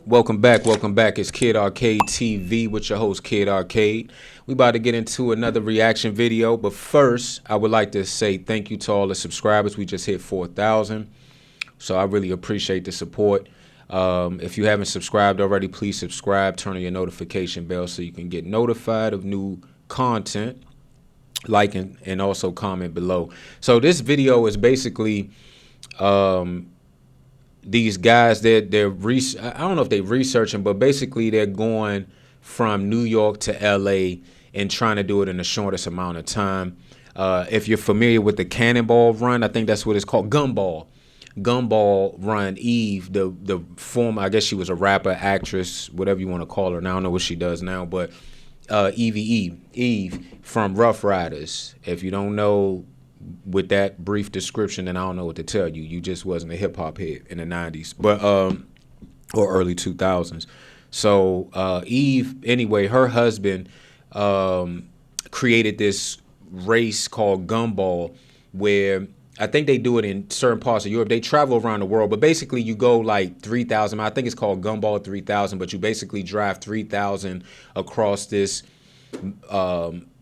Welcome back. Welcome back. It's Kid Arcade TV with your host, Kid Arcade. We about to get into another reaction video, but first, I would like to say thank you to all the subscribers. We just hit 4,000, so I really appreciate the support. If you haven't subscribed already, please subscribe. Turn on your notification bell so you can get notified of new content. Like and also comment below. So this video is basically these guys I don't know if they're researching, but basically they're going from New York to LA and trying to do it in the shortest amount of time. If you're familiar with the Cannonball Run, I think that's what it's called, Gumball Run. Eve, the former, I guess she was a rapper, actress, whatever you want to call her. Now I don't know what she does now, but Eve from Rough Riders. If you don't know with that brief description, then I don't know what to tell you. You just wasn't a hip hop head in the 90s, but or early 2000s. So Eve, anyway, her husband created this race called Gumball, where I think they do it in certain parts of Europe. They travel around the world, but basically you go like 3,000. I think it's called Gumball 3000, but you basically drive 3,000 across this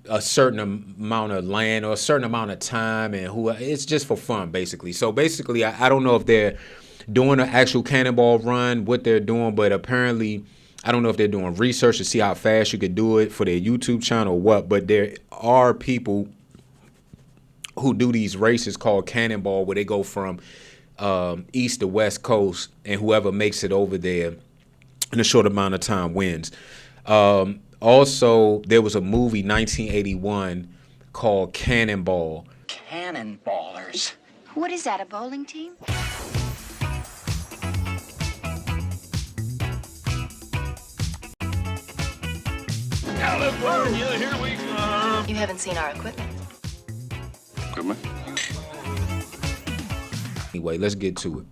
a certain amount of land or a certain amount of time, and it's just for fun, basically. So basically, I don't know if they're doing an actual Cannonball Run, what they're doing, but apparently, I don't know if they're doing research to see how fast you could do it for their YouTube channel or what, but there are people who do these races called Cannonball, where they go from east to west coast, and whoever makes it over there in a short amount of time wins. Also, there was a movie, 1981, called Cannonball. Cannonballers. What is that, a bowling team? California, here we come. You haven't seen our equipment. Equipment? Anyway, let's get to it.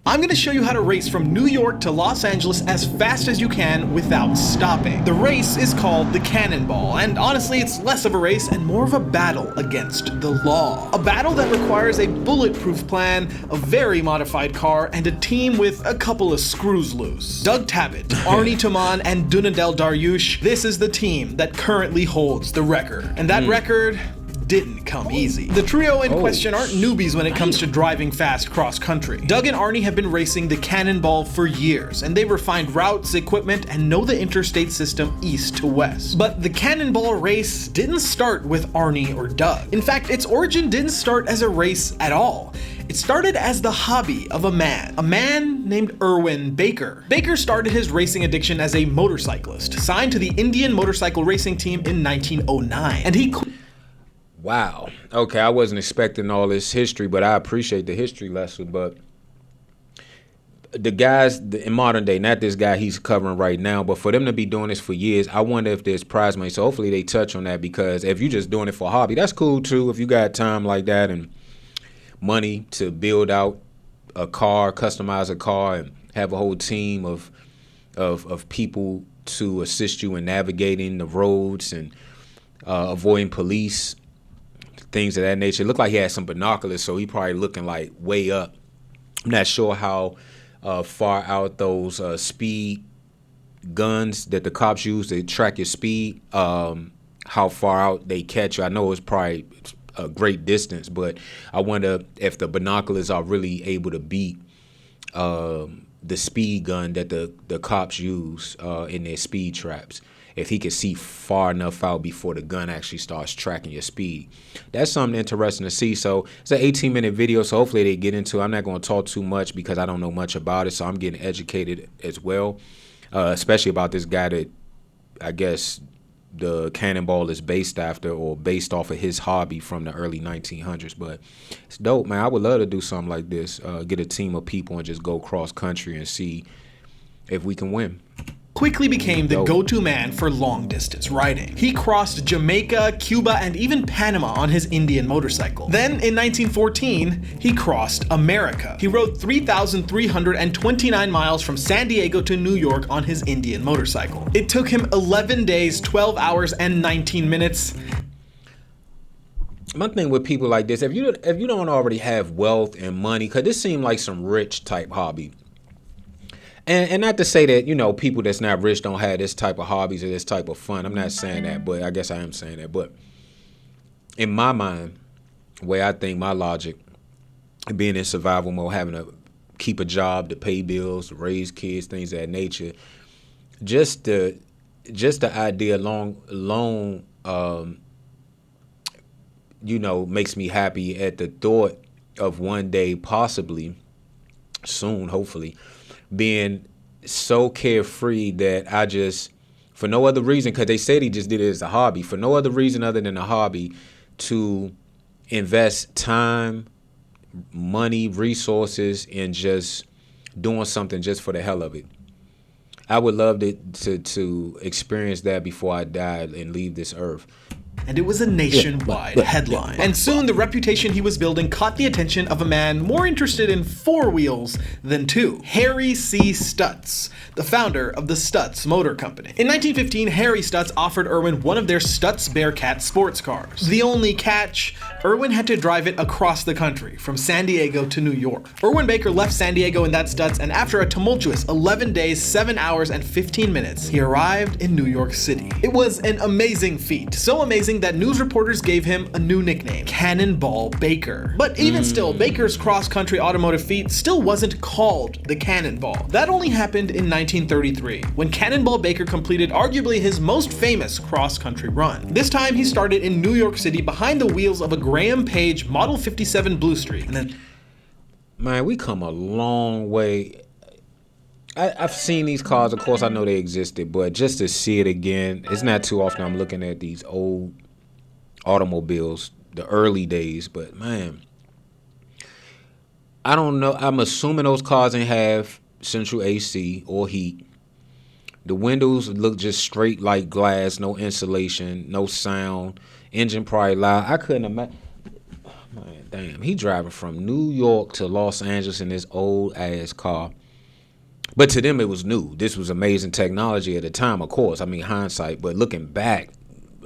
I'm going to show you how to race from New York to Los Angeles as fast as you can without stopping. The race is called the Cannonball, and honestly it's less of a race and more of a battle against the law. A battle that requires a bulletproof plan, a very modified car, and a team with a couple of screws loose. Doug Tabbitt, Arnie Toman, and Dunadel Dariush, this is the team that currently holds the record. And that record didn't come easy. The trio in question aren't newbies when it comes to driving fast cross-country. Doug and Arnie have been racing the Cannonball for years, and they refined routes, equipment, and know the interstate system east to west. But the Cannonball race didn't start with Arnie or Doug. In fact, its origin didn't start as a race at all. It started as the hobby of a man named Irwin Baker. Baker started his racing addiction as a motorcyclist, signed to the Indian Motorcycle Racing Team in 1909, and he Wow. Okay, I wasn't expecting all this history, but I appreciate the history lesson. But the guys in modern day, not this guy he's covering right now, but for them to be doing this for years, I wonder if there's prize money. So hopefully they touch on that, because if you're just doing it for a hobby, that's cool too. If you got time like that and money to build out a car, customize a car, and have a whole team of people to assist you in navigating the roads and avoiding police, things of that nature. It looked like he had some binoculars, so he probably looking like way up. I'm not sure how far out those speed guns that the cops use to track your speed, how far out they catch you. I know it's probably a great distance, but I wonder if the binoculars are really able to beat the speed gun that the cops use in their speed traps. If he could see far enough out before the gun actually starts tracking your speed. That's something interesting to see. So it's an 18-minute video, so hopefully they get into it. I'm not going to talk too much because I don't know much about it, so I'm getting educated as well, especially about this guy that I guess the Cannonball is based after, or based off of his hobby from the early 1900s. But it's dope, man. I would love to do something like this, get a team of people and just go cross country and see if we can win. Quickly became the go-to man for long-distance riding. He crossed Jamaica, Cuba, and even Panama on his Indian motorcycle. Then, in 1914, he crossed America. He rode 3,329 miles from San Diego to New York on his Indian motorcycle. It took him 11 days, 12 hours, and 19 minutes. My thing with people like this, if you don't already have wealth and money, because this seemed like some rich type hobby. And not to say that, people that's not rich don't have this type of hobbies or this type of fun. I'm not saying that, but I guess I am saying that. But in my mind, the way I think, my logic, being in survival mode, having to keep a job to pay bills, to raise kids, things of that nature, just the idea alone, makes me happy at the thought of one day, possibly soon, hopefully, being so carefree that I just, for no other reason, because they said he just did it as a hobby, for no other reason other than a hobby, to invest time, money, resources in just doing something just for the hell of it. I would love to experience that before I die and leave this earth. And it was a nationwide headline. And soon the reputation he was building caught the attention of a man more interested in 4 wheels than 2. Harry C. Stutz, the founder of the Stutz Motor Company. In 1915, Harry Stutz offered Irwin one of their Stutz Bearcat sports cars. The only catch, Irwin had to drive it across the country, from San Diego to New York. Irwin Baker left San Diego in that Stutz, and after a tumultuous 11 days, 7 hours, and 15 minutes, he arrived in New York City. It was an amazing feat, so amazing that news reporters gave him a new nickname, Cannonball Baker. But even still, Baker's cross-country automotive feat still wasn't called the Cannonball. That only happened in 1933, when Cannonball Baker completed arguably his most famous cross-country run. This time he started in New York City behind the wheels of a Graham Page Model 57 Blue Streak. And then, man, we come a long way. I've seen these cars, of course I know they existed, but just to see it again, it's not too often I'm looking at these old automobiles, the early days, but man, I don't know. I'm assuming those cars didn't have central AC or heat. The windows look just straight like glass, no insulation, no sound. Engine probably loud. I couldn't imagine. Man, damn, he driving from New York to Los Angeles in this old ass car. But to them, it was new. This was amazing technology at the time, of course. I mean, hindsight. But looking back,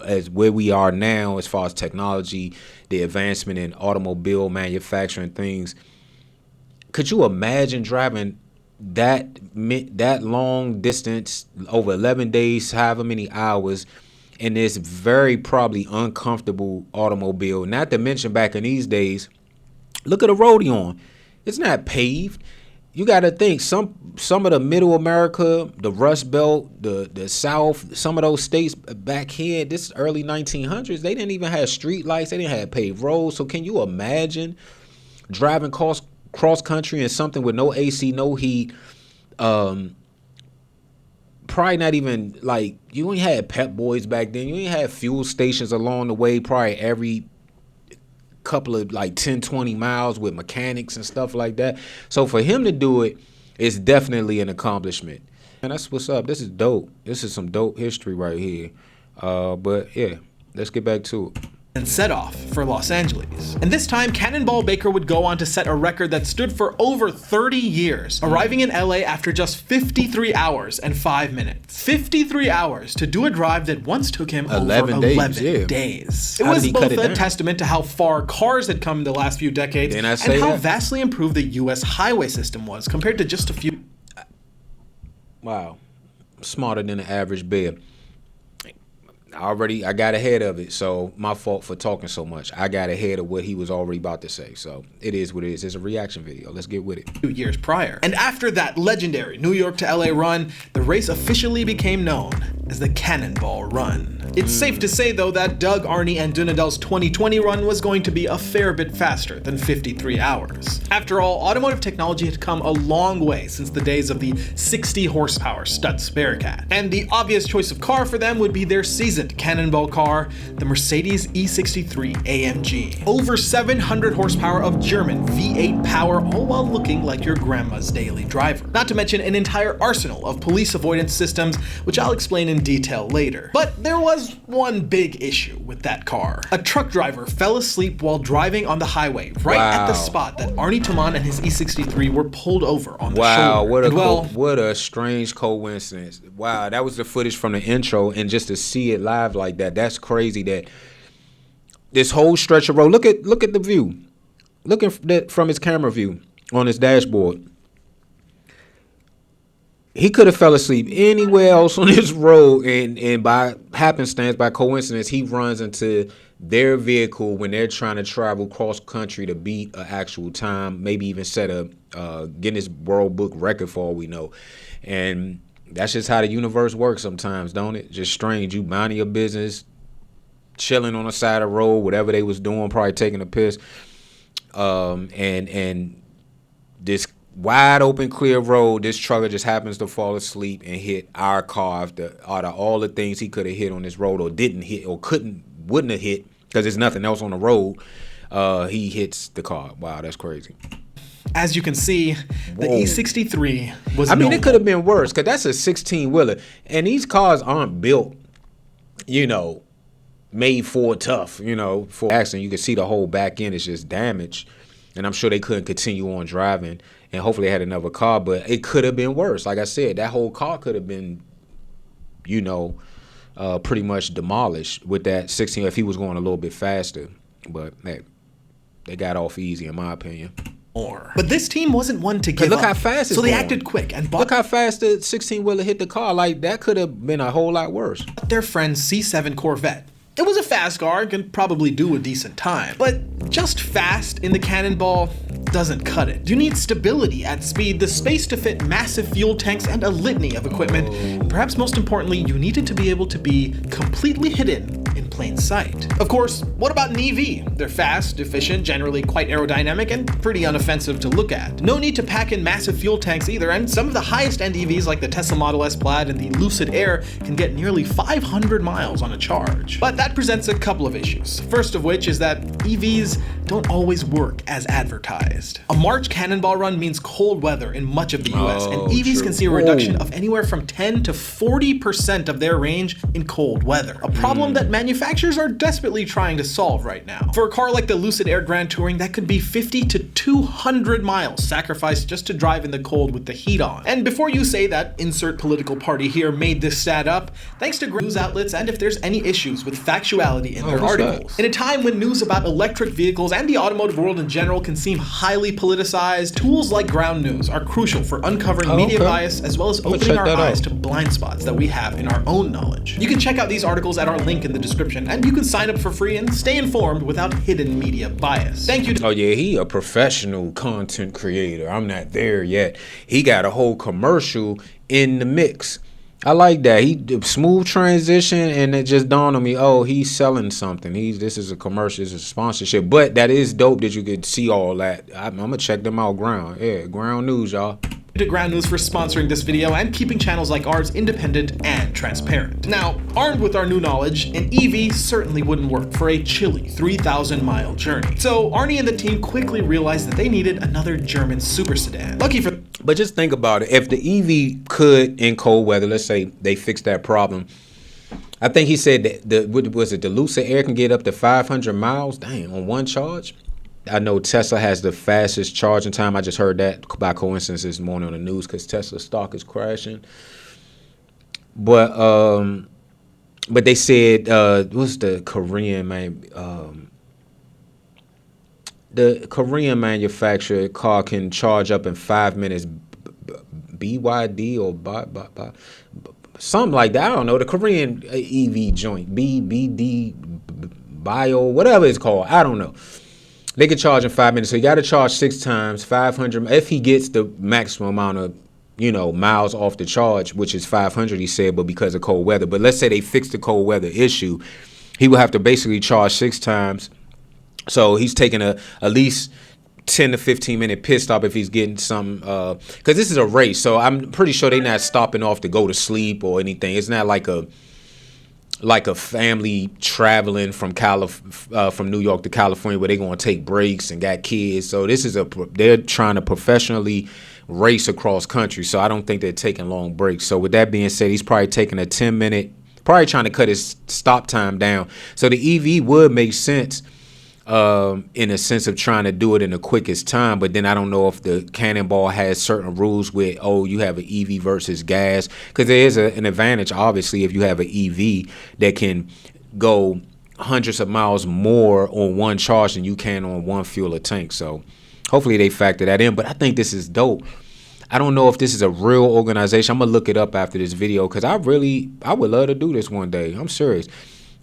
as where we are now, as far as technology, the advancement in automobile manufacturing things, could you imagine driving that long distance over 11 days, however many hours, in this very probably uncomfortable automobile? Not to mention back in these days, look at the road you're on. It's not paved. You got to think, some of the middle America, the Rust Belt, the South, some of those states back here, this early 1900s, they didn't even have street lights. They didn't have paved roads. So can you imagine driving cross country in something with no AC, no heat? Probably not even, like, you ain't had Pep Boys back then. You ain't had fuel stations along the way, probably every couple of like 10-20 miles with mechanics and stuff like that. So for him to do it is definitely an accomplishment, and that's what's up. This is dope. This is some dope history right here. But yeah, let's get back to it. And set off for Los Angeles. And this time, Cannonball Baker would go on to set a record that stood for over 30 years, arriving in LA after just 53 hours and 5 minutes. 53 hours to do a drive that once took him 11 days. It was both a testament to how far cars had come in the last few decades and how vastly improved the US highway system was compared to just a few. Wow. Smarter than the average bear. I got ahead of it, so my fault for talking so much. I got ahead of what he was already about to say, so it is what it is. It's a reaction video. Let's get with it. 2 years prior. And after that legendary New York to LA run, the race officially became known as the Cannonball Run. It's safe to say, though, that Doug, Arnie, and Dunedell's 2020 run was going to be a fair bit faster than 53 hours. After all, automotive technology had come a long way since the days of the 60 horsepower Stutz Bearcat. And the obvious choice of car for them would be their seasoned Cannonball car, the Mercedes E63 AMG. Over 700 horsepower of German V8 power, all while looking like your grandma's daily driver. Not to mention an entire arsenal of police avoidance systems, which I'll explain in detail later. But there was one big issue with that car. A truck driver fell asleep while driving on the highway, right at the spot that Arnie Taman and his E63 were pulled over on the shoulder. What a strange coincidence. Wow, that was the footage from the intro, and just to see it live like that, that's crazy. That this whole stretch of road, look at the view. Look at that from his camera view on his dashboard. he could have fell asleep anywhere else on this road, and by happenstance, by coincidence, he runs into their vehicle when they're trying to travel cross country to beat an actual time, maybe even set a Guinness World Book record for all we know. And that's just how the universe works sometimes, don't it? Just strange. You minding your business, chilling on the side of the road, whatever they was doing, probably taking a piss, and this wide open clear road, this trucker just happens to fall asleep and hit our car after out of all the things he could have hit on this road or didn't hit or wouldn't have hit because there's nothing else on the road. He hits the car. Wow, that's crazy. As you can see, the Whoa. E63 was I mean, no it could have been worse because that's a 16-wheeler. And these cars aren't built, made for tough, for accident. You can see the whole back end is just damaged. And I'm sure they couldn't continue on driving. And hopefully they had another car. But it could have been worse. Like I said, that whole car could have been, pretty much demolished with that 16 if he was going a little bit faster. But hey, they got off easy, in my opinion. more. But this team wasn't one to give look up. how fast it's so they going. acted quick and Look bought how fast the 16-wheeler hit the car. Like, that could have been a whole lot worse. their friend's C7 Corvette. It was a fast car, could probably do a decent time. But just fast in the Cannonball doesn't cut it. You need stability at speed, the space to fit massive fuel tanks, and a litany of equipment. And perhaps most importantly, you needed to be able to be completely hidden in plain sight. Of course, what about an EV? They're fast, efficient, generally quite aerodynamic, and pretty unoffensive to look at. No need to pack in massive fuel tanks either, and some of the highest end EVs like the Tesla Model S Plaid and the Lucid Air can get nearly 500 miles on a charge. But that presents a couple of issues. First of which is that EVs don't always work as advertised. A March Cannonball run means cold weather in much of the US, and EVs true. can see a reduction of anywhere from 10 to 40% of their range in cold weather. A problem that manufacturers are desperately trying to solve right now. For a car like the Lucid Air Grand Touring, that could be 50 to 200 miles sacrificed just to drive in the cold with the heat on. And before you say that insert political party here made this stat up, thanks to news outlets and if there's any issues with factuality in their who's that? articles. In a time when news about electric vehicles and the automotive world in general can seem highly politicized, tools like Ground News are crucial for uncovering media okay. bias as well as gonna opening check our that eyes out. to blind spots that we have in our own knowledge. You can check out these articles at our link in the description, and you can sign up for free and stay informed without hidden media bias. Thank you to Oh yeah, he a professional content creator. I'm not there yet. He got a whole commercial in the mix. I like that. He did smooth transition, and it just dawned on me. Oh, he's selling something. This is a commercial. This is a sponsorship. But that is dope that you could see all that. I'm gonna check them out. Ground News, y'all. Ground News for sponsoring this video and keeping channels like ours independent and transparent. Now, armed with our new knowledge, an EV certainly wouldn't work for a chilly 3,000-mile journey. So Arnie and the team quickly realized that they needed another German super sedan. Lucky for But just think about it. If the EV could, in cold weather, let's say they fixed that problem. I think he said that the Lucid Air can get up to 500 miles, dang, on one charge. I know Tesla has the fastest charging time. I just heard that by coincidence this morning on the news because Tesla stock is crashing. But they said what's the Korean man? The Korean manufacturer car can charge up in 5 minutes. BYD or something like that. I don't know. The Korean EV joint, BBD Bio, whatever it's called. I don't know. They can charge in 5 minutes. So you got to charge 6 times, 500. If he gets the maximum amount of, miles off the charge, which is 500, he said, but because of cold weather. But let's say they fix the cold weather issue, he will have to basically charge 6 times. So he's taking at least 10 to 15 minute pit stop if he's getting some, because this is a race. So I'm pretty sure they're not stopping off to go to sleep or anything. It's not like a family traveling from New York to California where they're going to take breaks and got kids. So they're trying to professionally race across country. So I don't think they're taking long breaks. So with that being said, he's probably taking a 10-minute, probably trying to cut his stop time down. So the EV would make sense in a sense of trying to do it in the quickest time. But then I don't know if the Cannonball has certain rules with, you have an EV versus gas, because there is an advantage, obviously, if you have an EV that can go hundreds of miles more on one charge than you can on one fuel or tank. So hopefully they factor that in. But I think this is dope. I don't know if this is a real organization. I'm gonna look it up after this video because I would love to do this one day. I'm serious.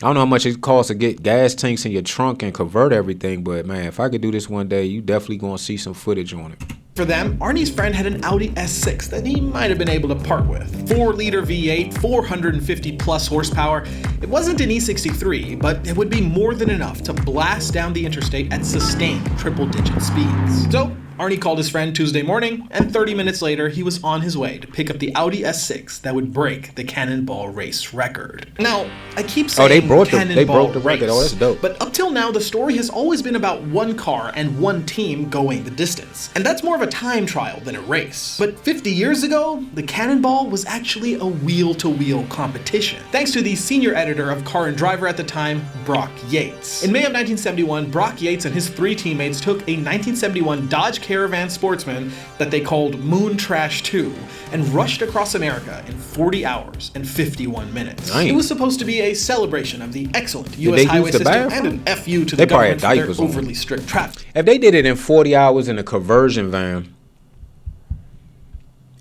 I don't know how much it costs to get gas tanks in your trunk and convert everything, but man, if I could do this one day, you definitely gonna see some footage on it. For them, Arnie's friend had an Audi S6 that he might have been able to part with. 4-liter V8, 450 plus horsepower. It wasn't an E63, but it would be more than enough to blast down the interstate at sustained triple-digit speeds. So Arnie called his friend Tuesday morning, and 30 minutes later, he was on his way to pick up the Audi S6 that would break the Cannonball race record. Now, I keep saying they broke the Cannonball record. Oh, that's dope. But up till now, the story has always been about one car and one team going the distance. And that's more of a time trial than a race. But 50 years ago, the Cannonball was actually a wheel-to-wheel competition, thanks to the senior editor of Car and Driver at the time, Brock Yates. In May of 1971, Brock Yates and his 3 teammates took a 1971 Dodge Caravan Sportsman that they called Moon Trash 2 and rushed across America in 40 hours and 51 minutes. Nice. It was supposed to be a celebration of the excellent U.S. they highway use the system bathroom? and an FU to They the probably government had for their diapers on. overly strict traffic. If they did it in 40 hours in a conversion van,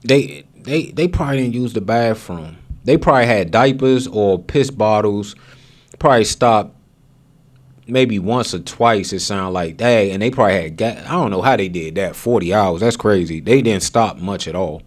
they probably didn't use the bathroom. They probably had diapers or piss bottles. Probably stopped maybe once or twice, it sounded like that, and they probably had I don't know how they did that. 40 hours, that's crazy. They didn't stop much at all.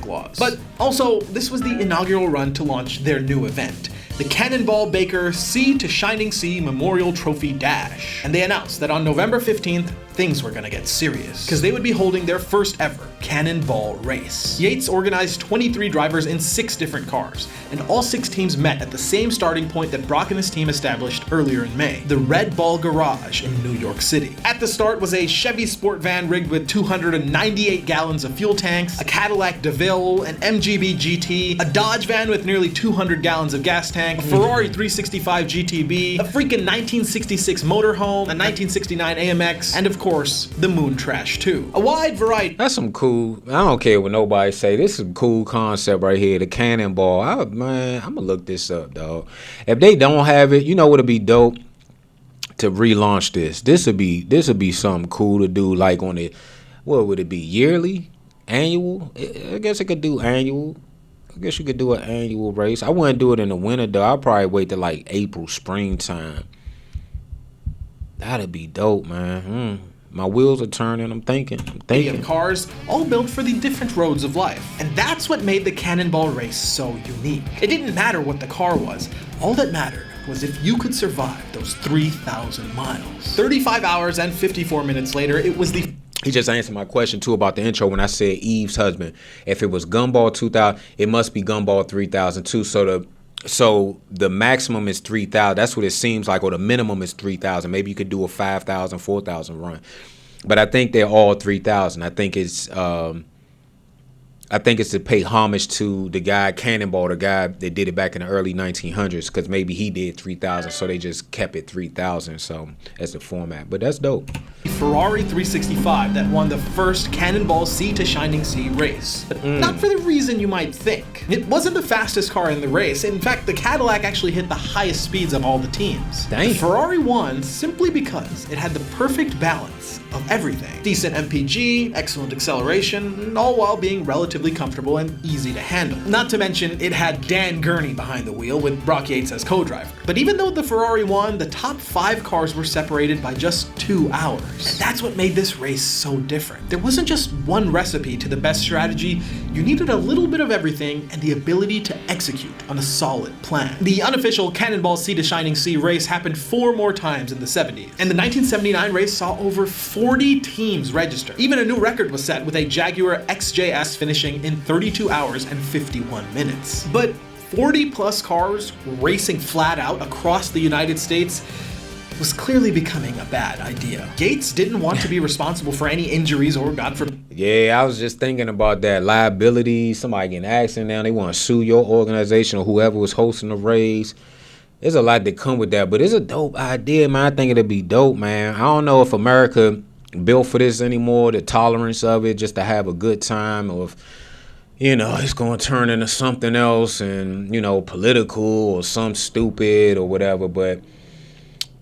Laws. But also, this was the inaugural run to launch their new event, the Cannonball Baker Sea to Shining Sea Memorial Trophy Dash. And they announced that on November 15th, things were gonna get serious, because they would be holding their first ever Cannonball race. Yates organized 23 drivers in 6 different cars, and all 6 teams met at the same starting point that Brock and his team established earlier in May, the Red Ball Garage in New York City. At the start was a Chevy Sport van rigged with 298 gallons of fuel tanks, a Cadillac DeVille, an MGB GT, a Dodge van with nearly 200 gallons of gas tank, a Ferrari 365 GTB, a freaking 1966 motorhome, a 1969 AMX, and of course, the Moon Trash 2. A wide variety. That's some cool. I don't care what nobody say. This is a cool concept right here. The Cannonball. Man, I'm gonna look this up, dog. If they don't have it, you know what'd be dope to relaunch this. This would be something cool to do. Like on it, what would it be? Yearly, annual? I guess it could do annual. I guess you could do an annual race. I wouldn't do it in the winter though. I'll probably wait till like April, springtime. That'd be dope, man. My wheels are turning. I'm thinking. Of cars, all built for the different roads of life. And that's what made the Cannonball race so unique. It didn't matter what the car was. All that mattered was if you could survive those 3,000 miles. 35 hours and 54 minutes later, it was the... He just answered my question too about the intro when I said Eve's husband. If it was Gumball 2000, it must be Gumball 3002. So the maximum is 3,000. That's what it seems like, or the minimum is 3,000. Maybe you could do a 5,000, 4,000 run, but I think they're all 3,000. I think it's to pay homage to the guy Cannonball, the guy that did it back in the early 1900s, because maybe he did 3,000, so they just kept it 3,000. So that's the format, but that's dope. Ferrari 365 that won the first Cannonball Sea to Shining Sea race. But not for the reason you might think. It wasn't the fastest car in the race. In fact, the Cadillac actually hit the highest speeds of all the teams. Dang. The Ferrari won simply because it had the perfect balance of everything. Decent MPG, excellent acceleration, all while being relatively comfortable and easy to handle. Not to mention, it had Dan Gurney behind the wheel with Brock Yates as co-driver. But even though the Ferrari won, the top 5 cars were separated by just 2 hours. And that's what made this race so different. There wasn't just one recipe to the best strategy. You needed a little bit of everything and the ability to execute on a solid plan. The unofficial Cannonball Sea to Shining Sea race happened 4 more times in the 70s. And the 1979 race saw over 40 teams register. Even a new record was set with a Jaguar XJS finishing in 32 hours and 51 minutes. But 40 plus cars racing flat out across the United States was clearly becoming a bad idea. Yates didn't want to be responsible for any injuries or, God forbid. Yeah, I was just thinking about that liability. Somebody get an accident now, they want to sue your organization or whoever was hosting the race. There's a lot that come with that, but it's a dope idea, man. I think it'd be dope, man. I don't know if America built for this anymore, the tolerance of it, just to have a good time, or if, you know, it's going to turn into something else and, you know, political or some stupid or whatever. But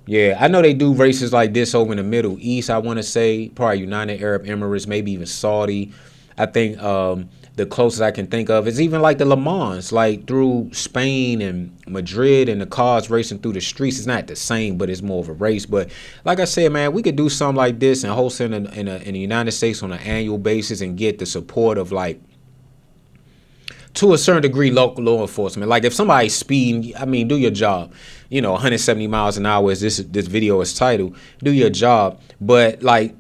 yeah, I know they do races like this over in the Middle East, I want to say, probably United Arab Emirates, maybe even Saudi. I think the closest I can think of is even like the Le Mans, like through Spain and Madrid, and the cars racing through the streets. It's not the same, but it's more of a race. But like I said, man, we could do something like this and host it in the United States on an annual basis and get the support of, like, to a certain degree, local law enforcement. Like, if somebody's speeding, I mean, do your job. 170 miles an hour, as this video is titled, do your job. But, like,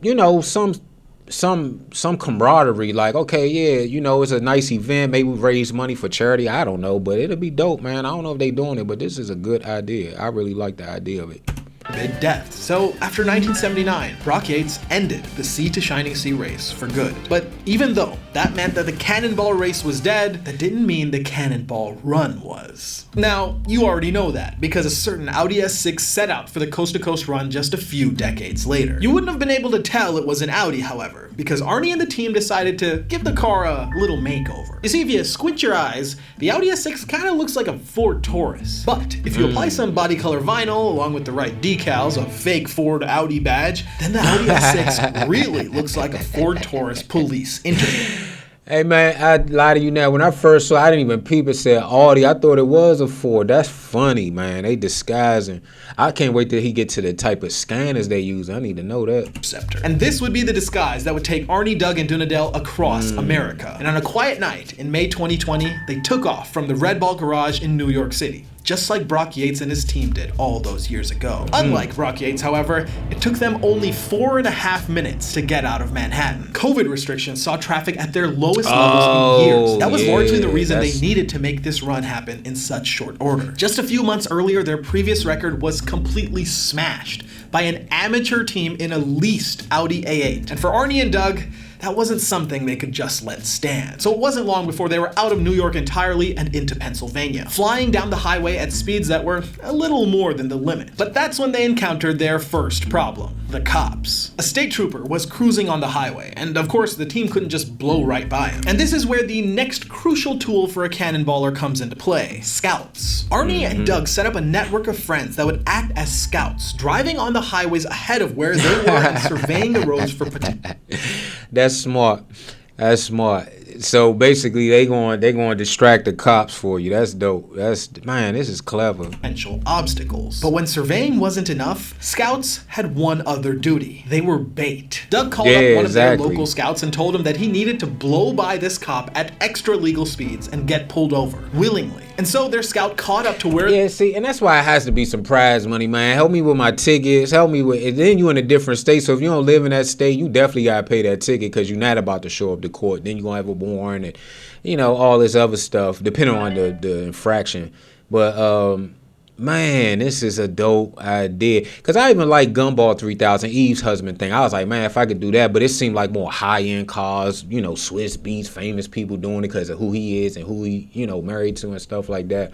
some camaraderie, like, okay, yeah, it's a nice event, maybe we raise money for charity, I don't know, but it'll be dope, man. I don't know if they doing it, but this is a good idea. I really like the idea of it. Mid-death. So after 1979, Brock Yates ended the Sea to Shining Sea race for good. But even though that meant that the Cannonball race was dead, that didn't mean the Cannonball run was. Now, you already know that, because a certain Audi S6 set out for the coast-to-coast run just a few decades later. You wouldn't have been able to tell it was an Audi, however, because Arnie and the team decided to give the car a little makeover. You see, if you squint your eyes, the Audi S6 kind of looks like a Ford Taurus. But if you apply some body color vinyl along with the right decals, a fake Ford Audi badge, then the Audi S6 really looks like a Ford Taurus police interview. Hey, man, I lie to you now. When I first saw it, I didn't even peep it said Audi. I thought it was a Ford. That's funny, man. They disguising. I can't wait till he get to the type of scanners they use. I need to know that. Scepter. And this would be the disguise that would take Arnie, Doug, and Dunadell across America. And on a quiet night in May 2020, they took off from the Red Ball Garage in New York City, just like Brock Yates and his team did all those years ago. Unlike Brock Yates, however, it took them only 4.5 minutes to get out of Manhattan. COVID restrictions saw traffic at their lowest levels in years. That was largely the reason they needed to make this run happen in such short order. Just a few months earlier, their previous record was completely smashed by an amateur team in a leased Audi A8. And for Arnie and Doug, that wasn't something they could just let stand. So it wasn't long before they were out of New York entirely and into Pennsylvania, flying down the highway at speeds that were a little more than the limit. But that's when they encountered their first problem: the cops. A state trooper was cruising on the highway, and of course the team couldn't just blow right by him. And this is where the next crucial tool for a cannonballer comes into play: scouts. Arnie and Doug set up a network of friends that would act as scouts, driving on the highways ahead of where they were and surveying the roads for potential. That's smart. That's smart. So basically, they going to distract the cops for you. That's dope. Man, this is clever. Potential obstacles. But when surveying wasn't enough, scouts had one other duty. They were bait. Doug called up one of their local scouts and told him that he needed to blow by this cop at extra legal speeds and get pulled over willingly. And so their scout caught up to where... Yeah, see, and that's why it has to be some prize money, man. Help me with my tickets. Help me with... And then you in a different state, so if you don't live in that state, you definitely got to pay that ticket because you're not about to show up to court. Then you're going to have a warrant and, all this other stuff, depending on the infraction. But, man, this is a dope idea. Because I even like Gumball 3000, Eve's husband thing. I was like, man, if I could do that. But it seemed like more high-end cars, Swiss Beats, famous people doing it because of who he is and who he, married to and stuff like that.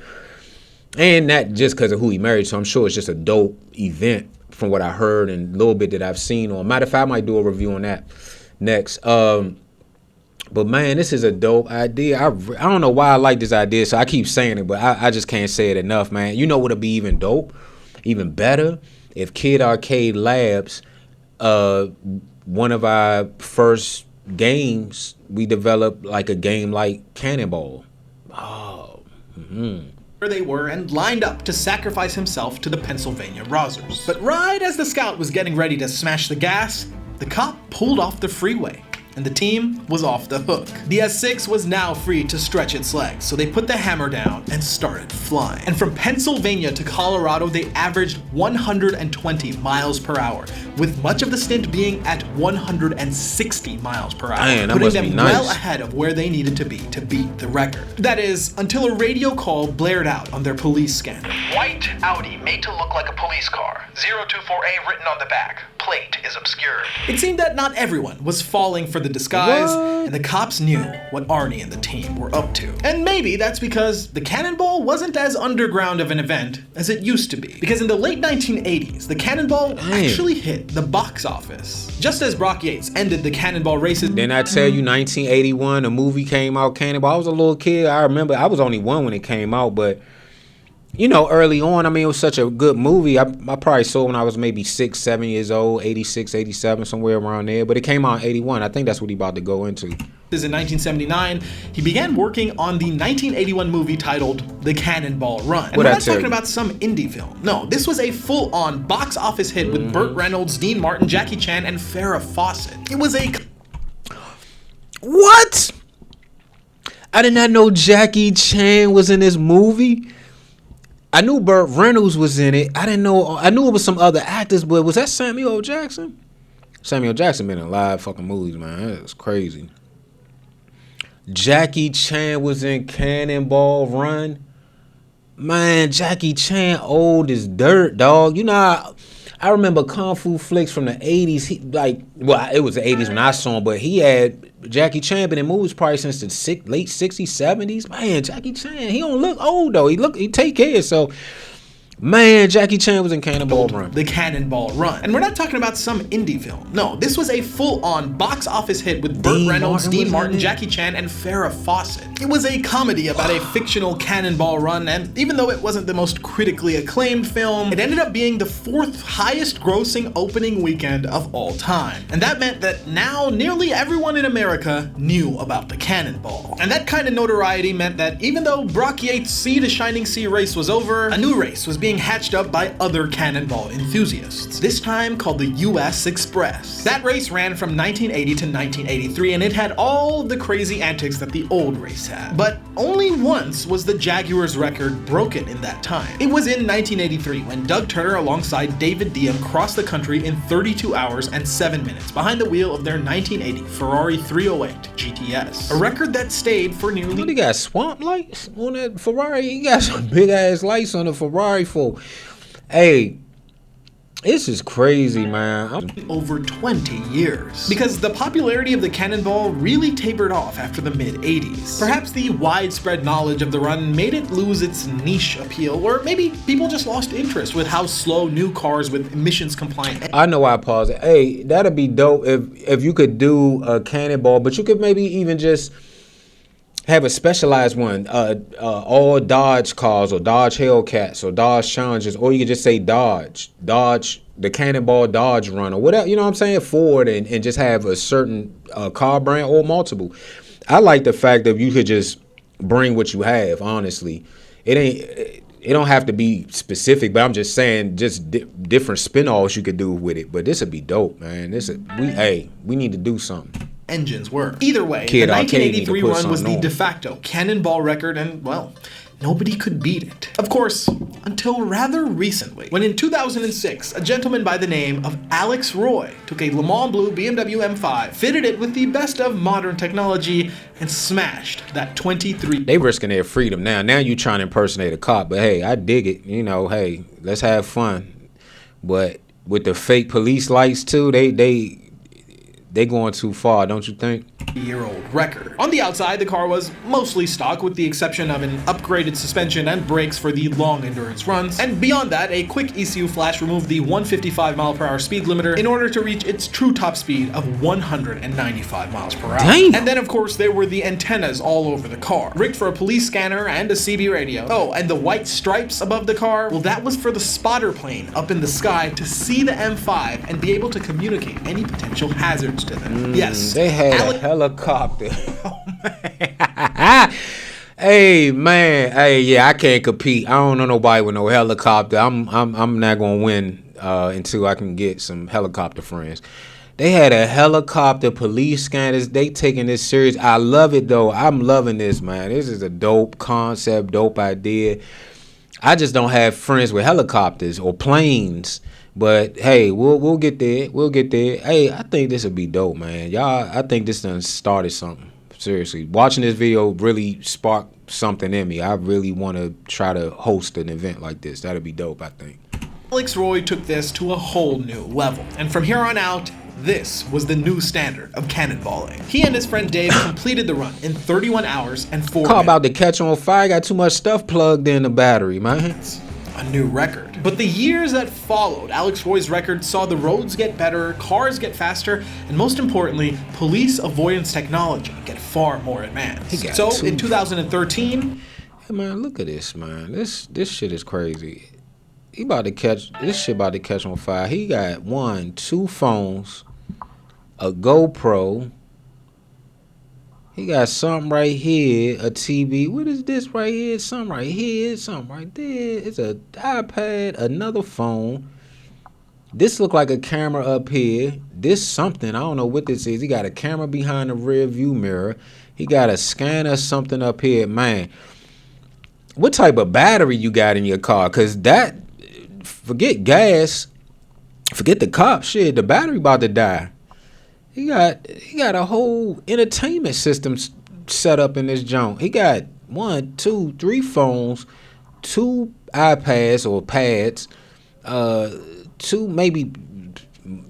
And not just because of who he married to. I'm sure it's just a dope event from what I heard and a little bit that I've seen. Or matter of fact, I might do a review on that next. But, man, this is a dope idea. I don't know why I like this idea, so I keep saying it, but I just can't say it enough, man. You know what would be even dope, even better? If Kid Arcade Labs, one of our first games, we developed like a game like Cannonball. Where they were and lined up to sacrifice himself to the Pennsylvania Rozzers. But right as the scout was getting ready to smash the gas, the cop pulled off the freeway, and the team was off the hook. The S6 was now free to stretch its legs, so they put the hammer down and started flying. And from Pennsylvania to Colorado, they averaged 120 miles per hour, with much of the stint being at 160 miles per hour, Man, that putting must them be nice. well ahead of where they needed to be to beat the record. That is, until a radio call blared out on their police scanner. White Audi made to look like a police car. 024A written on the back. Plate is obscured. It seemed that not everyone was falling for the disguise, and the cops knew what Arnie and the team were up to. And maybe that's because the Cannonball wasn't as underground of an event as it used to be. Because in the late 1980s, the Cannonball actually hit the box office. Just as Brock Yates ended the Cannonball races. Didn't I tell you 1981, a movie came out, Cannonball? I was a little kid. I remember I was only one when it came out, but early on, it was such a good movie. I probably saw it when I was maybe 6, 7 years old, 86, 87, somewhere around there. But it came out in 81. I think that's what he about to go into. in 1979, he began working on the 1981 movie titled The Cannonball Run. And we're not talking about some indie film. No, this was a full-on box office hit with Burt Reynolds, Dean Martin, Jackie Chan, and Farrah Fawcett. It was a... What? I did not know Jackie Chan was in this movie. I knew Burt Reynolds was in it. I knew it was some other actors, but was that Samuel L. Jackson? Samuel Jackson been in a lot of fucking movies, man. That's crazy. Jackie Chan was in Cannonball Run. Man, Jackie Chan old as dirt, dog. You know, I remember Kung Fu flicks from the 80s. It was the 80s when I saw him, but he had Jackie Chan been in movies probably since the late 60s, 70s. Man, Jackie Chan, he don't look old, though. He take care of himself. Man, Jackie Chan was in Cannonball Run. The Cannonball Run. And we're not talking about some indie film. No, this was a full-on box office hit with Burt Reynolds, Dean Martin, Jackie Chan, and Farrah Fawcett. It was a comedy about a fictional cannonball run, and even though it wasn't the most critically acclaimed film, it ended up being the 4th highest grossing opening weekend of all time. And that meant that now nearly everyone in America knew about the Cannonball. And that kind of notoriety meant that even though Brock Yates' Sea to Shining Sea race was over, a new race was being hatched up by other cannonball enthusiasts, this time called the US Express. That race ran from 1980 to 1983, and it had all the crazy antics that the old race had. But only once was the Jaguars record broken in that time. It was in 1983 when Doug Turner alongside David Diem crossed the country in 32 hours and 7 minutes behind the wheel of their 1980 Ferrari 308 GTS. A record that stayed for nearly... What, he got swamp lights on that Ferrari? He got some big ass lights on the Ferrari for... Hey, this is crazy, man. Over 20 years. Because the popularity of the Cannonball really tapered off after the mid-80s. Perhaps the widespread knowledge of the run made it lose its niche appeal, or maybe people just lost interest with how slow new cars with emissions compliant... I know I paused it. Hey, that'd be dope if you could do a Cannonball, but you could maybe even just have a specialized one, all Dodge cars or Dodge Hellcats or Dodge Challengers, or you could just say Dodge, the Cannonball Dodge Run or whatever, you know what I'm saying, Ford, and just have a certain car brand or multiple. I like the fact that you could just bring what you have, honestly. It don't have to be specific, but I'm just saying just different spin-offs you could do with it. But this would be dope, man. We need to do something. Engines were. Either way, the 1983 run was the de facto Cannonball record, and, well, nobody could beat it. Of course, until rather recently, when in 2006, a gentleman by the name of Alex Roy took a Le Mans Blue BMW M5, fitted it with the best of modern technology, and smashed that 23... They risking their freedom now. Now you trying to impersonate a cop, but hey, I dig it. You know, hey, let's have fun. But with the fake police lights too, they going too far, don't you think? Year-old record. On the outside, the car was mostly stock with the exception of an upgraded suspension and brakes for the long endurance runs. And beyond that, a quick ECU flash removed the 155 mph speed limiter in order to reach its true top speed of 195 miles per hour. Damn. And then of course there were the antennas all over the car, rigged for a police scanner and a CB radio. Oh, and the white stripes above the car, well, that was for the spotter plane up in the sky to see the M5 and be able to communicate any potential hazards to them. Yes, they had a helicopter. Oh, man. Hey, man. Hey, yeah, I can't compete. I don't know nobody with no helicopter. I'm not gonna win until I can get some helicopter friends. They had a helicopter police scanners. They taking this serious. I love it though. I'm loving this, man. This is a dope concept, dope idea. I just don't have friends with helicopters or planes. But hey, we'll get there. We'll get there. Hey, I think this would be dope, man. Y'all, I think this done started something. Seriously, watching this video really sparked something in me. I really want to try to host an event like this. That'd be dope, I think. Alex Roy took this to a whole new level, and from here on out, this was the new standard of cannonballing. He and his friend Dave completed the run in 31 hours and 4 minutes. Car about to catch on fire. Got too much stuff plugged in the battery, man. A new record. But the years that followed Alex Roy's record saw the roads get better, cars get faster, and most importantly, police avoidance technology get far more advanced. So in 2013, hey man, look at this, man. This shit is crazy. This shit about to catch on fire. He got 2 phones, a GoPro, He got something right here, a TV. What is this right here? Something right here, something right there. It's a iPad, another phone. This look like a camera up here. This something, I don't know what this is. He got a camera behind the rear view mirror. He got a scanner, something up here. Man, what type of battery you got in your car? Because that, forget gas, forget the cops, shit, the battery about to die. He got a whole entertainment system set up in this joint. He got 1, 2, 3 phones, 2 iPads or pads, 2 maybe.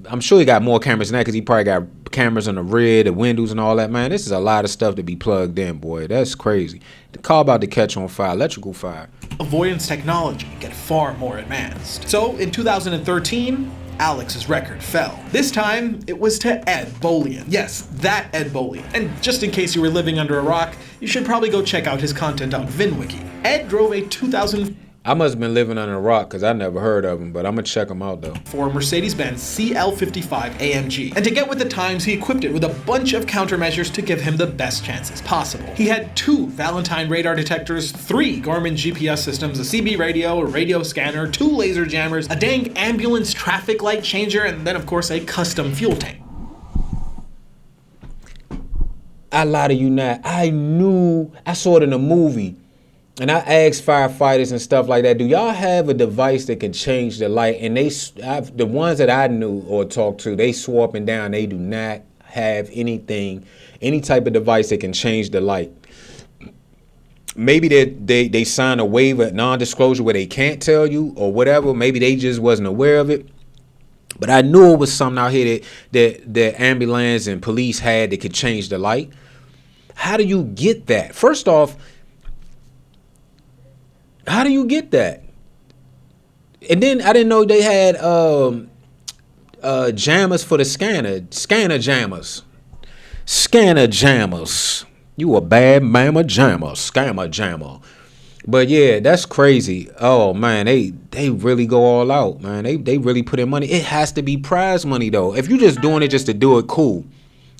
I'm sure he got more cameras than that because he probably got cameras on the rear, the windows, and all that. Man, this is a lot of stuff to be plugged in, boy. That's crazy. The car about to catch on fire, electrical fire. Avoidance technology get far more advanced. So in 2013, Alex's record fell. This time, it was to Ed Bolian. Yes, that Ed Bolian. And just in case you were living under a rock, you should probably go check out his content on VinWiki. Ed drove a 2004 I must have been living under a rock because I never heard of him, but I'm going to check him out, though. Mercedes-Benz CL55 AMG. And to get with the times, he equipped it with a bunch of countermeasures to give him the best chances possible. He had 2 Valentine radar detectors, 3 Garmin GPS systems, a CB radio, a radio scanner, 2 laser jammers, a dang ambulance traffic light changer, and then, of course, a custom fuel tank. I lie to you not. I saw it in a movie. And I asked firefighters and stuff like that, do y'all have a device that can change the light? And the ones that I knew or talked to, they swore up and down, they do not have anything, any type of device that can change the light. Maybe they sign a waiver, non-disclosure where they can't tell you or whatever. Maybe they just wasn't aware of it. But I knew it was something out here that ambulance and police had that could change the light. How do you get that? First off, how do you get that? And then I didn't know they had jammers for the scanner jammers. You a bad mama jammer, scammer jammer. But yeah, that's crazy. Oh man, they really go all out, man. They really put in money. It has to be prize money though. If you're just doing it just to do it, cool.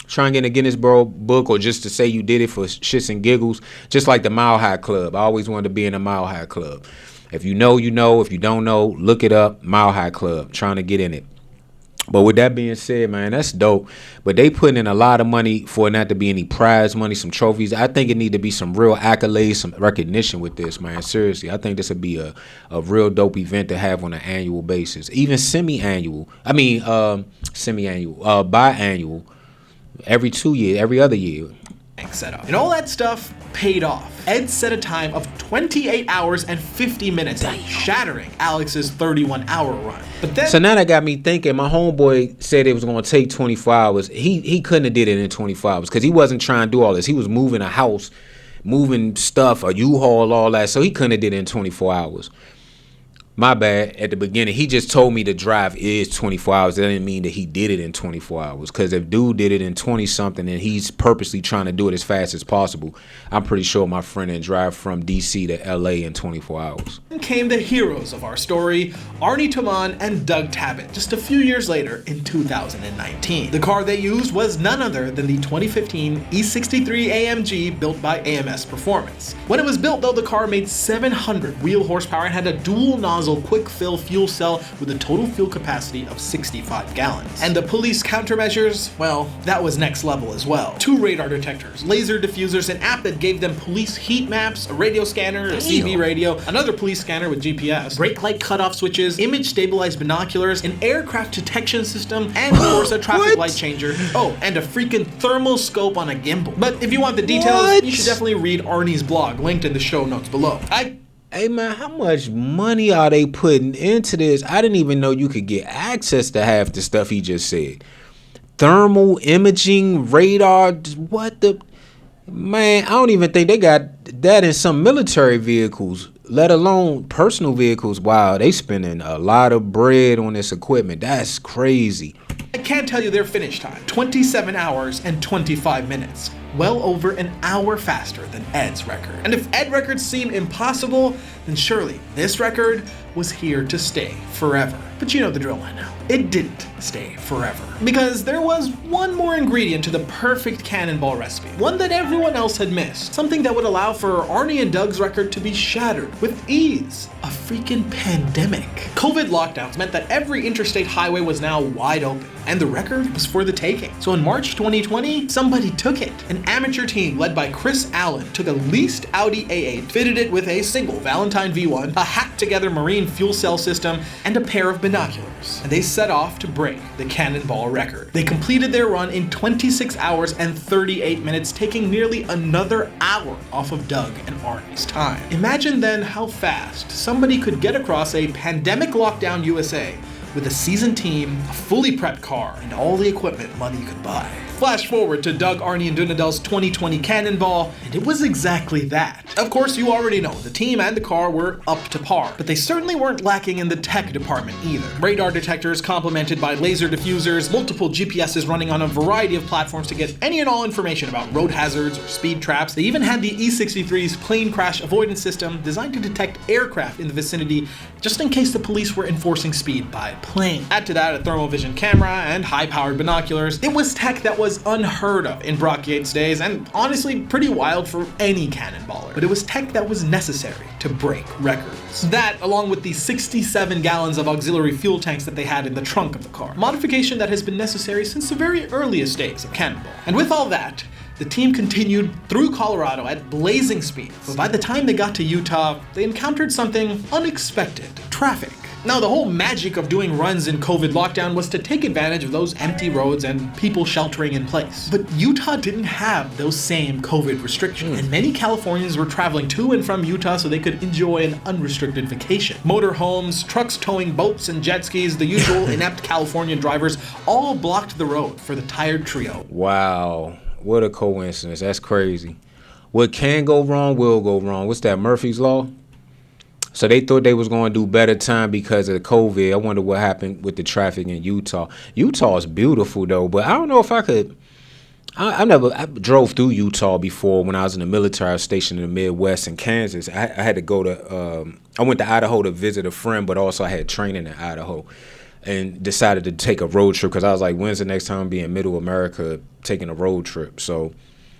Try and get in a Guinness book or just to say you did it for shits and giggles, just like the Mile High Club. I always wanted to be in a Mile High Club. If you know, you know. If you don't know, look it up. Mile High Club, trying to get in it. But with that being said, man, that's dope. But they putting in a lot of money for it not to be any prize money, some trophies. I think it need to be some real accolades, some recognition with this, man. Seriously, I think this would be a real dope event to have on an annual basis. Even biannual, every 2 years, every other year. Setup. And all that stuff paid off. Ed set a time of 28 hours and 50 minutes, shattering Alex's 31-hour run. But then, so now that got me thinking. My homeboy said it was going to take 24 hours. He couldn't have did it in 24 hours because he wasn't trying to do all this. He was moving a house, moving stuff, a U-Haul, all that. So he couldn't have did it in 24 hours. My bad. At the beginning, he just told me the drive is 24 hours. That didn't mean that he did it in 24 hours. Because if dude did it in 20-something and he's purposely trying to do it as fast as possible, I'm pretty sure my friend didn't drive from D.C. to L.A. in 24 hours. Came the heroes of our story, Arnie Toman and Doug Tabbitt, just a few years later in 2019. The car they used was none other than the 2015 E63 AMG built by AMS Performance. When it was built, though, the car made 700 wheel horsepower and had a dual nozzle quick fill fuel cell with a total fuel capacity of 65 gallons. And the police countermeasures, well, that was next level as well. 2 radar detectors, laser diffusers, an app that gave them police heat maps, a radio scanner, a CB radio, another police scanner with GPS, brake light cutoff switches, image stabilized binoculars, an aircraft detection system, and of course a traffic light changer. Oh, and a freaking thermal scope on a gimbal. But if you want the details, you should definitely read Arnie's blog, linked in the show notes below. Hey man, how much money are they putting into this? I didn't even know you could get access to half the stuff he just said. Thermal imaging, radar, what the... Man, I don't even think they got that in some military vehicles, let alone personal vehicles. Wow, they spending a lot of bread on this equipment. That's crazy. I can't tell you their finish time. 27 hours and 25 minutes. Well over an hour faster than Ed's record. And if Ed records seem impossible, then surely this record was here to stay forever. But you know the drill by now. It didn't stay forever. Because there was one more ingredient to the perfect cannonball recipe. One that everyone else had missed. Something that would allow for Arnie and Doug's record to be shattered with ease. A freaking pandemic. COVID lockdowns meant that every interstate highway was now wide open, and the record was for the taking. So in March 2020, somebody took it. An amateur team led by Chris Allen took a leased Audi A8, fitted it with a single Valentine V1, a hacked together marine fuel cell system, and a pair of binoculars. And they set off to break the cannonball record. They completed their run in 26 hours and 38 minutes, taking nearly another hour off of Doug and Arnie's time. Imagine then how fast somebody could get across a pandemic lockdown USA with a seasoned team, a fully prepped car, and all the equipment money could buy. Flash forward to Doug, Arnie, and Dunadell's 2020 Cannonball, and it was exactly that. Of course, you already know, the team and the car were up to par, but they certainly weren't lacking in the tech department either. Radar detectors complemented by laser diffusers, multiple GPSs running on a variety of platforms to get any and all information about road hazards or speed traps. They even had the E63's plane crash avoidance system designed to detect aircraft in the vicinity just in case the police were enforcing speed by plane. Add to that a thermal vision camera and high-powered binoculars. It was tech that was unheard of in Brock Yates' days, and honestly pretty wild for any cannonballer. But it was tech that was necessary to break records. That, along with the 67 gallons of auxiliary fuel tanks that they had in the trunk of the car. Modification that has been necessary since the very earliest days of Cannonball. And with all that, the team continued through Colorado at blazing speeds. But by the time they got to Utah, they encountered something unexpected: traffic. Now, the whole magic of doing runs in COVID lockdown was to take advantage of those empty roads and people sheltering in place. But Utah didn't have those same COVID restrictions, and many Californians were traveling to and from Utah so they could enjoy an unrestricted vacation. Motorhomes, trucks towing boats and jet skis, the usual inept Californian drivers all blocked the road for the tired trio. Wow, what a coincidence. That's crazy. What can go wrong will go wrong. What's that, Murphy's Law? So they thought they was going to do better time because of the COVID. I wonder what happened with the traffic in Utah. Utah is beautiful, though, but I don't know if I could. I drove through Utah before when I was in the military. I was stationed in the Midwest in Kansas. I had to go to, I went to Idaho to visit a friend, but also I had training in Idaho and decided to take a road trip because I was like, when's the next time I'll be in Middle America taking a road trip? So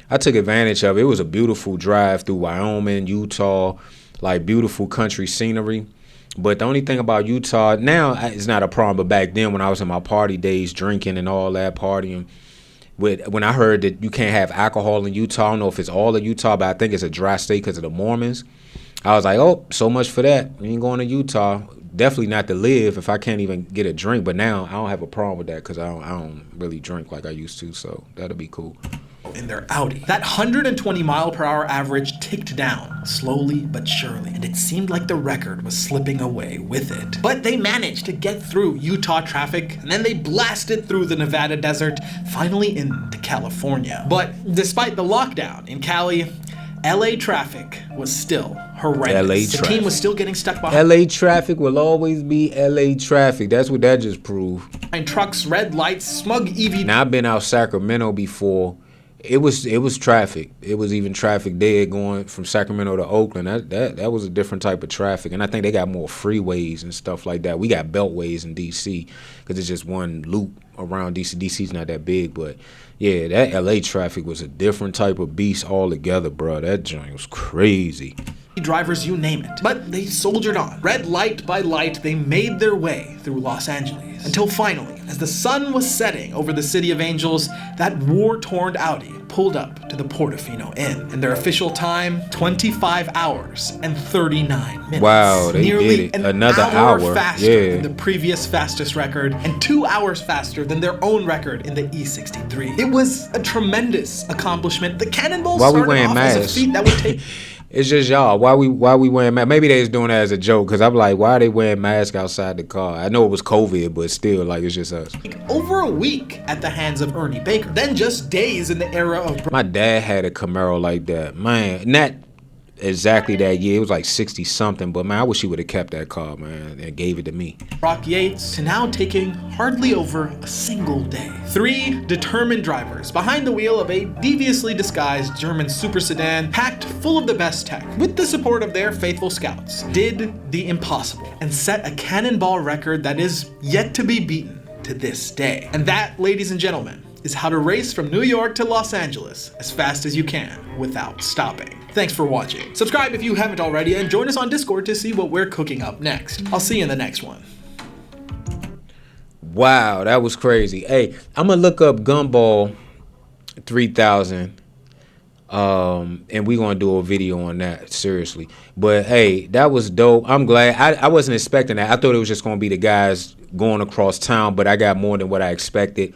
I took advantage of it. It was a beautiful drive through Wyoming, Utah, like beautiful country scenery. But the only thing about Utah now, it's not a problem, but back then when I was in my party days, drinking and all that, partying, when I heard that you can't have alcohol in Utah, I don't know if it's all of Utah, but I think it's a dry state because of the Mormons. I was like, oh, so much for that. You ain't going to Utah. Definitely not to live if I can't even get a drink. But now I don't have a problem with that because I don't really drink like I used to, so that'll be cool. In their Audi. That 120 mile per hour average ticked down, slowly but surely, and it seemed like the record was slipping away with it. But they managed to get through Utah traffic, and then they blasted through the Nevada desert, finally into California. But despite the lockdown in Cali, LA traffic was still horrendous. The team was still getting stuck behind. LA traffic will always be LA traffic. That's what that just proved. And trucks, red lights, smug EV. Now, I've been out Sacramento before. It was traffic. It was even traffic there going from Sacramento to Oakland. That was a different type of traffic. And I think they got more freeways and stuff like that. We got beltways in D.C. because it's just one loop around D.C. D.C.'s not that big. But, yeah, that L.A. traffic was a different type of beast altogether, bro. That joint was crazy. Drivers, you name it. But they soldiered on. Red light by light, they made their way through Los Angeles. Until finally, as the sun was setting over the City of Angels, that war-torn Audi pulled up to the Portofino Inn. And their official time, 25 hours and 39 minutes. Wow, they Nearly did it. Another hour hour faster than the previous fastest record, and 2 hours faster than their own record in the E63. It was a tremendous accomplishment. The Cannonball started off as a feat that would take... It's just y'all. Why we wearing masks? Maybe they was doing that as a joke, because I'm like, why are they wearing masks outside the car? I know it was COVID, but still, like, it's just us. Over a week at the hands of Ernie Baker. Then just days in the era of... My dad had a Camaro like that. Man, exactly that year. It was like 60 something, but man, I wish he would have kept that car, man, and gave it to me. Brock Yates to now taking hardly over a single day. 3 determined drivers behind the wheel of a deviously disguised German super sedan packed full of the best tech, with the support of their faithful scouts, did the impossible and set a cannonball record that is yet to be beaten to this day. And that, ladies and gentlemen, is how to race from New York to Los Angeles as fast as you can without stopping. Thanks for watching. Subscribe if you haven't already, and join us on Discord to see what we're cooking up next. I'll see you in the next one. Wow, that was crazy. Hey, I'm gonna look up Gumball 3000, and we're gonna do a video on that, seriously. But hey, that was dope. I'm glad. I wasn't expecting that. I thought it was just gonna be the guys going across town, but I got more than what I expected.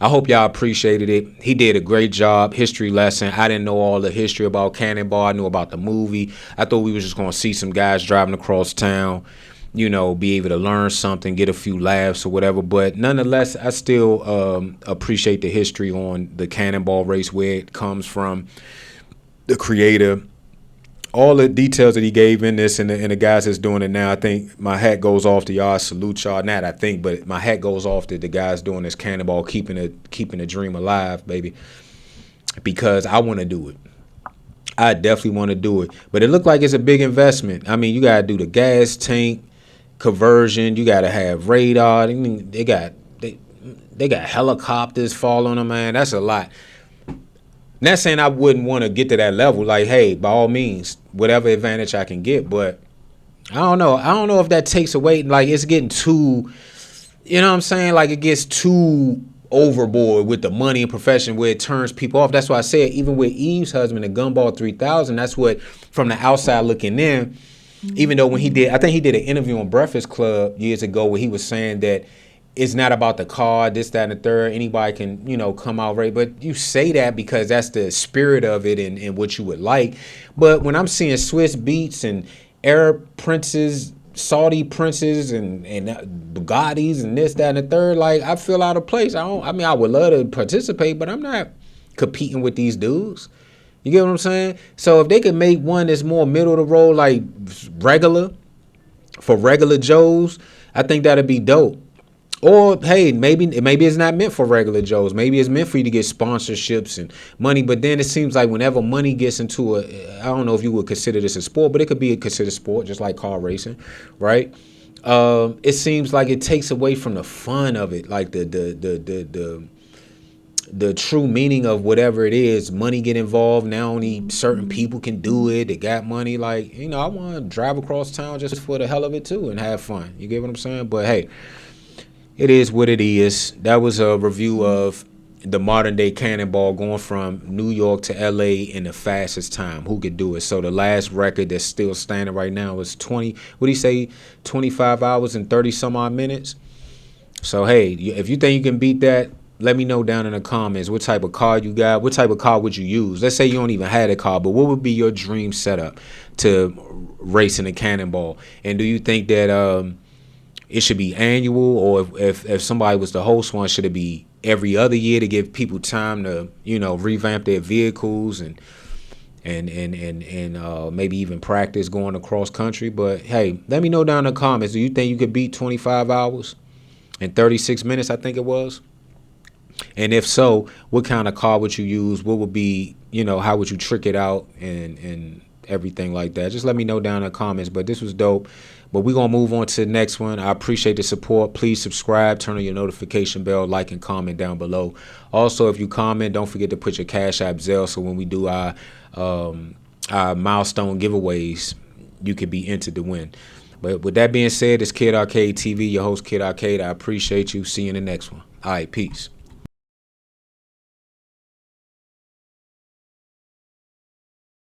I hope y'all appreciated it. He did a great job. History lesson. I didn't know all the history about Cannonball. I knew about the movie. I thought we was just gonna see some guys driving across town, you know, be able to learn something, get a few laughs or whatever. But nonetheless, I still appreciate the history on the Cannonball race, where it comes from, the creator, all the details that he gave in this, and the guys that's doing it now. I think my hat goes off to y'all. Salute y'all. Not I think, but my hat goes off to the guys doing this Cannonball, keeping the dream alive, baby. Because I want to do it. I definitely want to do it. But it looked like it's a big investment. I mean, you gotta do the gas tank conversion. You gotta have radar. I mean, they got helicopters following them, man. That's a lot. Not saying I wouldn't want to get to that level. Like, hey, by all means, whatever advantage I can get. But I don't know. I don't know if that takes away. Like, it's getting too, you know what I'm saying? Like, it gets too overboard with the money and profession, where it turns people off. That's why I said, even with Eve's husband, the Gumball 3000, that's what, from the outside looking in, even though when he did, I think he did an interview on Breakfast Club years ago where he was saying that it's not about the car, this, that, and the third. Anybody can, you know, come out right. But you say that because that's the spirit of it and what you would like. But when I'm seeing Swiss Beats and Arab princes, Saudi princes, and Bugattis and this, that, and the third, like, I feel out of place. I mean, I would love to participate, but I'm not competing with these dudes. You get what I'm saying? So if they could make one that's more middle of the road, like regular, for regular Joes, I think that'd be dope. Or, hey, maybe it's not meant for regular Joes. Maybe it's meant for you to get sponsorships and money. But then it seems like whenever money gets into I don't know if you would consider this a sport, but it could be considered sport, just like car racing, right? It seems like it takes away from the fun of it, like the true meaning of whatever it is. Money get involved. Now only certain people can do it. They got money. Like, you know, I want to drive across town just for the hell of it, too, and have fun. You get what I'm saying? But, hey, it is what it is. That was a review of the modern day Cannonball going from New York to LA in the fastest time. Who could do it? So the last record that's still standing right now is 25 hours and 30 some odd minutes. So, hey, if you think you can beat that, let me know down in the comments what type of car you got. What type of car would you use? Let's say you don't even have a car, but what would be your dream setup to race in a Cannonball? And do you think that it should be annual, or if somebody was to host one, should it be every other year to give people time to, you know, revamp their vehicles and maybe even practice going across country? But hey, let me know down in the comments. Do you think you could beat 25 hours and 36 minutes? I think it was. And if so, what kind of car would you use? What would be, you know, how would you trick it out and everything like that? Just let me know down in the comments. But this was dope. But we're going to move on to the next one. I appreciate the support. Please subscribe, turn on your notification bell, like and comment down below. Also, if you comment, don't forget to put your Cash App, Zelle, so when we do our milestone giveaways, you could be entered to win. But with that being said, it's Kid Arcade TV, your host, Kid Arcade. I appreciate you. See you in the next one. All right, peace.